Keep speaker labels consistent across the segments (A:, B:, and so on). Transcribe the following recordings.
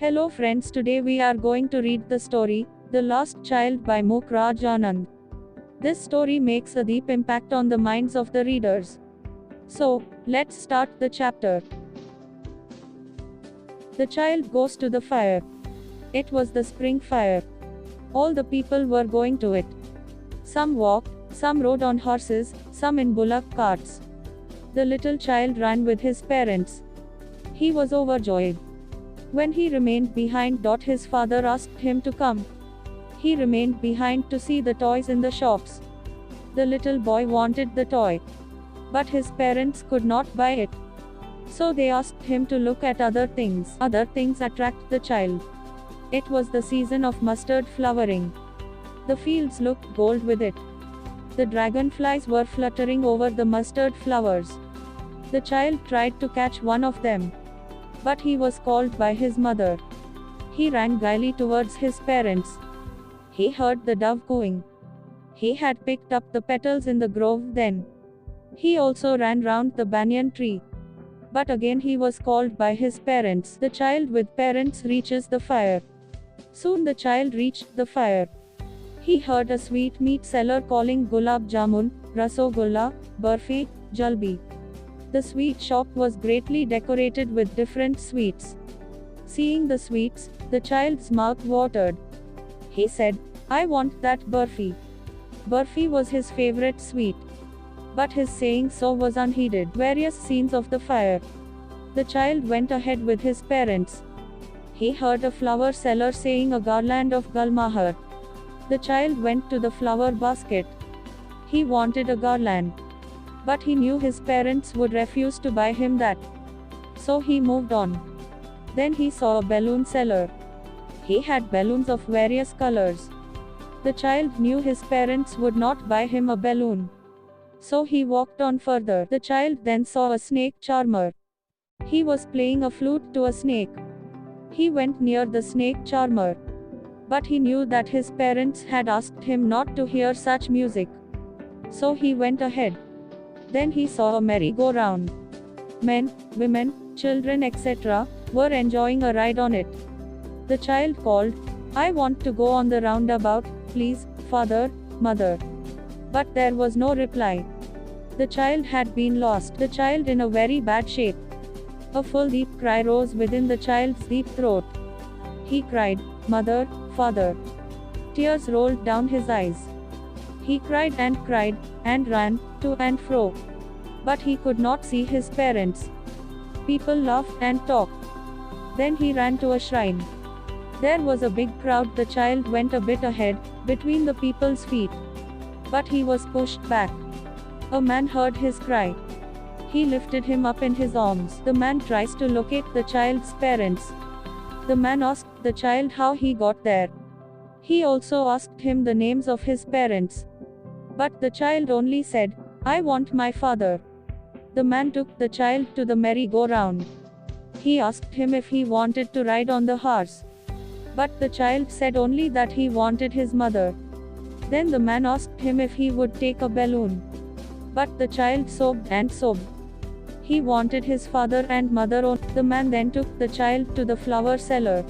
A: Hello friends, today we are going to read the story, The Lost Child by Mukraj Anand. This story makes a deep impact on the minds of the readers. So, let's start the chapter. The child goes to the fire. It was the spring fire. All the people were going to it. Some walked, some rode on horses, some in bullock carts. The little child ran with his parents. He was overjoyed. When he remained behind, his father asked him to come. He remained behind to see the toys in the shops. The little boy wanted the toy, but his parents could not buy it. So they asked him to look at other things. Other things attract the child. It was the season of mustard flowering. The fields looked gold with it. The dragonflies were fluttering over the mustard flowers. The child tried to catch one of them, but he was called by his mother. He ran gaily towards his parents. He heard the dove cooing. He had picked up the petals in the grove then. He also ran round the banyan tree. But again he was called by his parents. The child with parents reaches the fire. Soon the child reached the fire. He heard a sweetmeat seller calling gulab jamun, rasogulla, barfi, jalbi. The sweet shop was greatly decorated with different sweets. Seeing the sweets, the child's mouth watered. He said, "I want that barfi." Barfi was his favorite sweet. But his saying so was unheeded. Various scenes of the fire. The child went ahead with his parents. He heard a flower seller saying a garland of gulmohar. The child went to the flower basket. He wanted a garland, but he knew his parents would refuse to buy him that. So he moved on. Then he saw a balloon seller. He had balloons of various colors. The child knew his parents would not buy him a balloon. So he walked on further. The child then saw a snake charmer. He was playing a flute to a snake. He went near the snake charmer, but he knew that his parents had asked him not to hear such music. So he went ahead. Then he saw a merry-go-round. Men, women, children, etc. were enjoying a ride on it. The child called, "I want to go on the roundabout, please, father, mother." But there was no reply. The child had been lost. The child in a very bad shape. A full deep cry rose within the child's deep throat. He cried, "Mother, father." Tears rolled down his eyes. He cried, and ran, to and fro. But he could not see his parents. People laughed and talked. Then he ran to a shrine. There was a big crowd. The child went a bit ahead, between the people's feet. But he was pushed back. A man heard his cry. He lifted him up in his arms. The man tries to locate the child's parents. The man asked the child how he got there. He also asked him the names of his parents. But the child only said, "I want my father." The man took the child to the merry-go-round. He asked him if he wanted to ride on the horse. But the child said only that he wanted his mother. Then the man asked him if he would take a balloon. But the child sobbed and sobbed. He wanted his father and mother only. The man then took the child to the flower seller.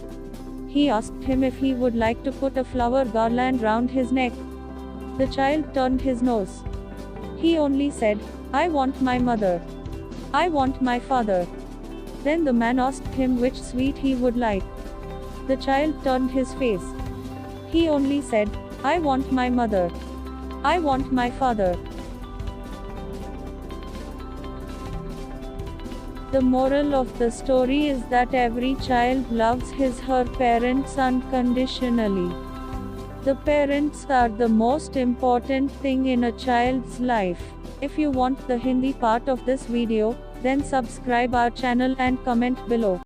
A: He asked him if he would like to put a flower garland round his neck. The child turned his nose. He only said, "I want my mother. I want my father." Then the man asked him which sweet he would like. The child turned his face. He only said, "I want my mother. I want my father." The moral of the story is that every child loves his/her parents unconditionally. The parents are the most important thing in a child's life. If you want the Hindi part of this video, then subscribe our channel and comment below.